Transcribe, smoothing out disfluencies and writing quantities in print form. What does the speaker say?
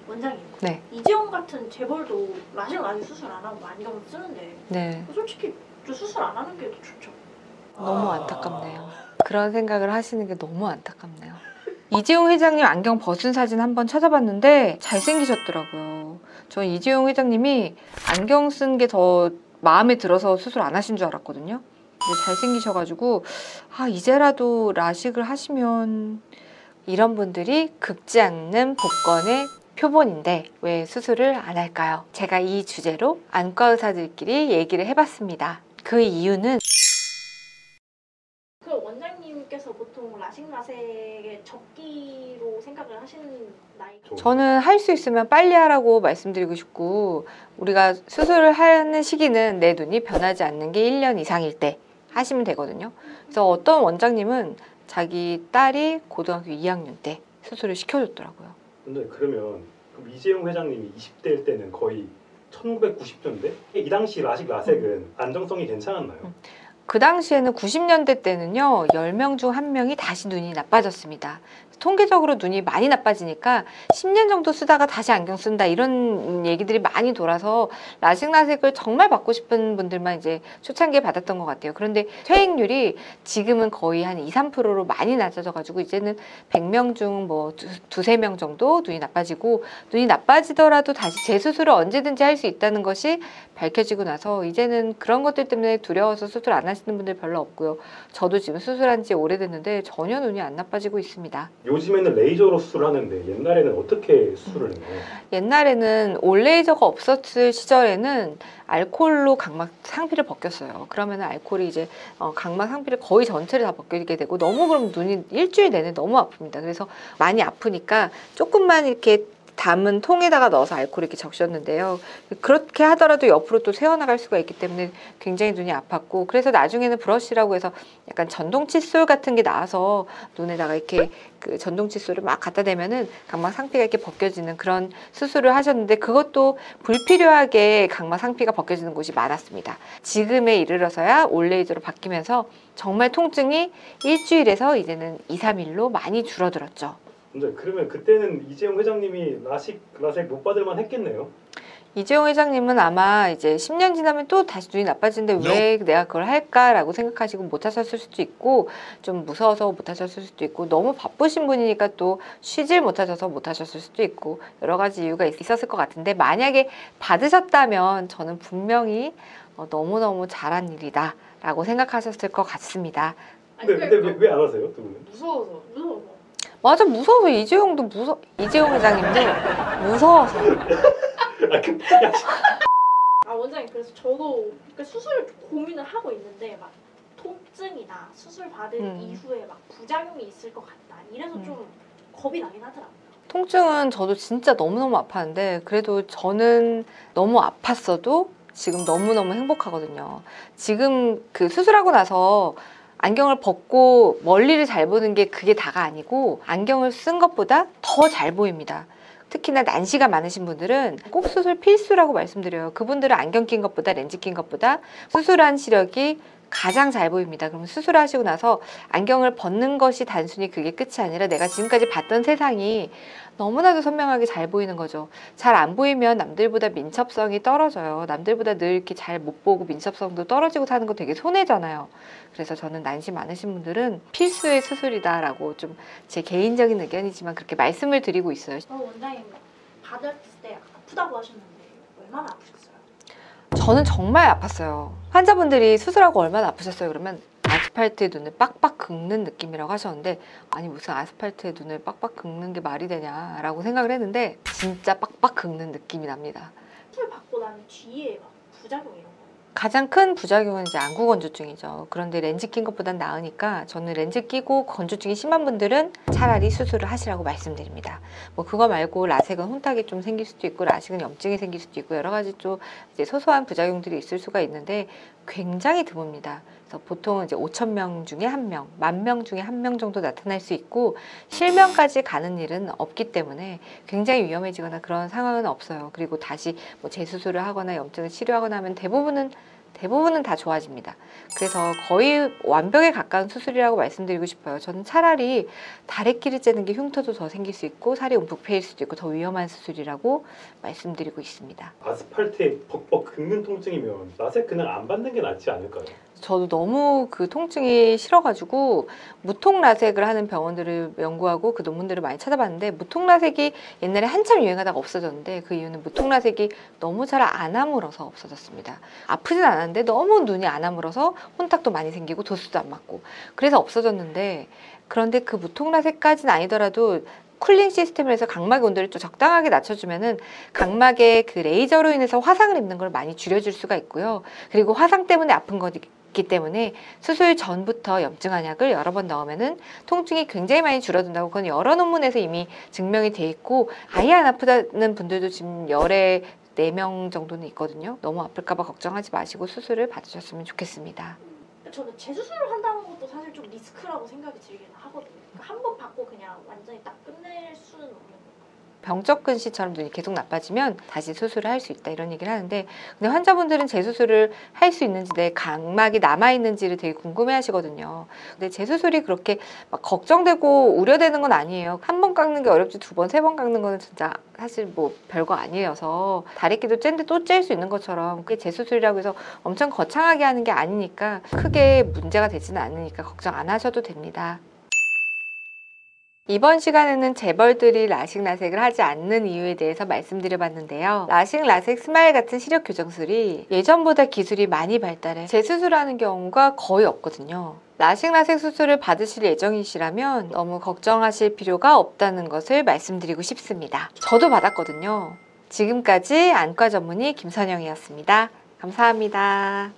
원장님. 네. 이재용 같은 재벌도 라식은 아직 수술 안 하고 안경 쓰는데 네. 솔직히 수술 안 하는 게 더 좋죠. 너무 안타깝네요. 그런 생각을 하시는 게 너무 안타깝네요. 이재용 회장님 안경 벗은 사진 한번 찾아봤는데 잘생기셨더라고요. 전 이재용 회장님이 안경 쓴 게 더 마음에 들어서 수술 안 하신 줄 알았거든요. 근데 잘생기셔가지고 이제라도 라식을 하시면, 이런 분들이 긁지 않는 복권의 표본인데 왜 수술을 안 할까요? 제가 이 주제로 안과 의사들끼리 얘기를 해봤습니다. 그 이유는 그 원장님께서 보통 라식라섹의 적기로 생각을 하시는 나이? 저는 할 수 있으면 빨리 하라고 말씀드리고 싶고, 우리가 수술을 하는 시기는 내 눈이 변하지 않는 게 1년 이상일 때 하시면 되거든요. 그래서 어떤 원장님은 자기 딸이 고등학교 2학년 때 수술을 시켜줬더라고요. 근데 그러면 이재용 회장님이 20대일 때는 거의 1990년대? 이 당시 라섹은 안정성이 괜찮았나요? 그 당시에는 90년대 때는요, 10명 중 1명이 다시 눈이 나빠졌습니다. 통계적으로 눈이 많이 나빠지니까 10년 정도 쓰다가 다시 안경 쓴다, 이런 얘기들이 많이 돌아서 라식라섹을 정말 받고 싶은 분들만 이제 초창기에 받았던 것 같아요. 그런데 퇴행률이 지금은 거의 한 2, 3%로 많이 낮아져가지고 이제는 100명 중 뭐 두세 명 정도 눈이 나빠지고, 눈이 나빠지더라도 다시 재수술을 언제든지 할 수 있다는 것이 밝혀지고 나서 이제는 그런 것들 때문에 두려워서 수술 안 하시는 분들 별로 없고요. 저도 지금 수술한 지 오래됐는데 전혀 눈이 안 나빠지고 있습니다. 요즘에는 레이저로 수술하는데 옛날에는 어떻게 수술을 했나요? 옛날에는 올레이저가 없었을 시절에는 알코올로 각막 상피를 벗겼어요. 그러면 알코올이 이제 각막 상피를 거의 전체를 다 벗기게 되고, 너무 그럼 눈이 일주일 내내 너무 아픕니다. 그래서 많이 아프니까 조금만 이렇게 담은 통에다가 넣어서 알코올 이렇게 적셨는데요. 그렇게 하더라도 옆으로 또 새어나갈 수가 있기 때문에 굉장히 눈이 아팠고, 그래서 나중에는 브러쉬라고 해서 약간 전동 칫솔 같은 게 나와서 눈에다가 이렇게 그 전동 칫솔을 막 갖다 대면은 각막 상피가 이렇게 벗겨지는 그런 수술을 하셨는데, 그것도 불필요하게 각막 상피가 벗겨지는 곳이 많았습니다. 지금에 이르러서야 올레이저로 바뀌면서 정말 통증이 일주일에서 이제는 2, 3일로 많이 줄어들었죠. 근데 그러면 그때는 이재용 회장님이 라섹 못 받을만 했겠네요? 이재용 회장님은 아마 이제 10년 지나면 또 다시 눈이 나빠지는데 왜 내가 그걸 할까라고 생각하시고 못 하셨을 수도 있고, 좀 무서워서 못 하셨을 수도 있고, 너무 바쁘신 분이니까 또 쉬질 못하셔서 못 하셨을 수도 있고, 여러 가지 이유가 있었을 것 같은데, 만약에 받으셨다면 저는 분명히 너무너무 잘한 일이다 라고 생각하셨을 것 같습니다. 근데 왜 안 하세요, 두 분은? 무서워서. 맞아, 무서워서. 이재용 회장님도 무서워서. 원장님, 그래서 저도 수술 고민을 하고 있는데 막 통증이나 수술 받은 이후에 막 부작용이 있을 것 같다, 이래서 좀 겁이 나긴 하더라고요. 통증은 저도 진짜 너무너무 아팠는데, 그래도 저는 너무 아팠어도 지금 너무너무 행복하거든요. 지금 그 수술하고 나서 안경을 벗고 멀리를 잘 보는 게 그게 다가 아니고, 안경을 쓴 것보다 더 잘 보입니다. 특히나 난시가 많으신 분들은 꼭 수술 필수라고 말씀드려요. 그분들은 안경 낀 것보다, 렌즈 낀 것보다 수술한 시력이 가장 잘 보입니다. 그러면 수술하시고 나서 안경을 벗는 것이 단순히 그게 끝이 아니라 내가 지금까지 봤던 세상이 너무나도 선명하게 잘 보이는 거죠. 잘 안 보이면 남들보다 민첩성이 떨어져요. 남들보다 늘 이렇게 잘 못 보고 민첩성도 떨어지고 사는 거 되게 손해잖아요. 그래서 저는 난시 많으신 분들은 필수의 수술이다라고, 좀 제 개인적인 의견이지만 그렇게 말씀을 드리고 있어요. 원장님, 받을 때 아프다고 하셨는데 얼마나 아프셨어요? 저는 정말 아팠어요. 환자분들이 수술하고 얼마나 아프셨어요? 그러면 아스팔트에 눈을 빡빡 긁는 느낌이라고 하셨는데, 아니 무슨 아스팔트에 눈을 빡빡 긁는 게 말이 되냐라고 생각을 했는데, 진짜 빡빡 긁는 느낌이 납니다. 수술 받고 난 뒤에 막 부작용 이런 거? 가장 큰 부작용은 이제 안구 건조증이죠. 그런데 렌즈 낀 것보단 나으니까 저는 렌즈 끼고 건조증이 심한 분들은 차라리 수술을 하시라고 말씀드립니다. 뭐 그거 말고 라섹은 혼탁이 좀 생길 수도 있고, 라식은 염증이 생길 수도 있고, 여러 가지 좀 이제 소소한 부작용들이 있을 수가 있는데 굉장히 드뭅니다. 그래서 보통 이제 5,000명 중에 1명, 10,000명 중에 1명 정도 나타날 수 있고, 실명까지 가는 일은 없기 때문에 굉장히 위험해지거나 그런 상황은 없어요. 그리고 다시 뭐 재수술을 하거나 염증을 치료하거나 하면 대부분은 대부분은 다 좋아집니다. 그래서 거의 완벽에 가까운 수술이라고 말씀드리고 싶어요. 저는 차라리 다래끼를 째는 게 흉터도 더 생길 수 있고 살이 움푹 패일 수도 있고 더 위험한 수술이라고 말씀드리고 있습니다. 아스팔트에 벅벅 긁는 통증이면 라섹 그냥 안 받는 게 낫지 않을까요? 저도 너무 그 통증이 싫어가지고 무통 라섹을 하는 병원들을 연구하고 그 논문들을 많이 찾아봤는데 무통 라섹이 옛날에 한참 유행하다가 없어졌는데 그 이유는 무통 라섹이 너무 잘 안 아물어서 없어졌습니다. 아프진 않았는데 너무 눈이 안 아물어서 혼탁도 많이 생기고 도수도 안 맞고 그래서 없어졌는데 그런데 그 무통 라섹까지는 아니더라도 쿨링 시스템을 해서 각막의 온도를 또 적당하게 낮춰주면은 각막에 그 레이저로 인해서 화상을 입는 걸 많이 줄여줄 수가 있고요. 그리고 화상 때문에 아픈 거기 때문에 수술 전부터 염증 한약을 여러 번 넣으면은 통증이 굉장히 많이 줄어든다고 그건 여러 논문에서 이미 증명이 돼 있고 아예 안 아프다는 분들도 지금 열에 4명 정도는 있거든요. 너무 아플까 봐 걱정하지 마시고 수술을 받으셨으면 좋겠습니다. 저는 재수술을 한다는 것도 사실 좀 리스크라고 생각이 들긴 하거든요. 한 번 받고 그냥 완전히 딱 끝낼 수는 없는 건가요? 병적 근시처럼 눈이 계속 나빠지면 다시 수술을 할 수 있다 이런 얘기를 하는데 근데 환자분들은 재수술을 할 수 있는지 내 각막이 남아있는지를 되게 궁금해 하시거든요. 근데 재수술이 그렇게 막 걱정되고 우려되는 건 아니에요. 한 번 깎는 게 어렵지 2번, 3번 깎는 거는 진짜 사실 뭐 별거 아니어서 다래끼도 쨘데 또 짤 수 있는 것처럼 그게 재수술이라고 해서 엄청 거창하게 하는 게 아니니까 크게 문제가 되지는 않으니까 걱정 안 하셔도 됩니다. 이번 시간에는 재벌들이 라식 라섹을 하지 않는 이유에 대해서 말씀드려 봤는데요. 라식 라섹 스마일 같은 시력 교정술이 예전보다 기술이 많이 발달해 재수술하는 경우가 거의 없거든요. 라식 라섹 수술을 받으실 예정이시라면 너무 걱정하실 필요가 없다는 것을 말씀드리고 싶습니다. 저도 받았거든요. 지금까지 안과 전문의 김선영이었습니다. 감사합니다.